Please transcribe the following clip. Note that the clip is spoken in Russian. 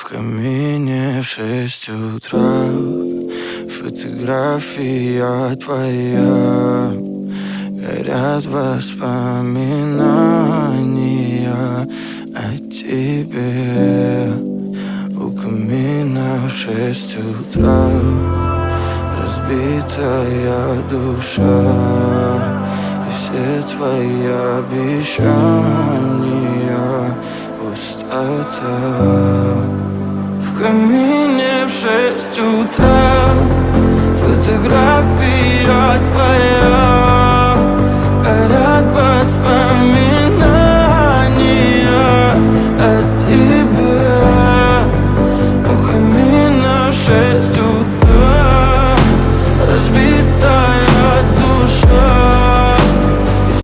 камине в 6 утра фотография твоя. Горят воспоминания о тебе. У камина в 6 утра разбитая душа, и все твои обещания пустота. В камине в 6 утра фотография твоя.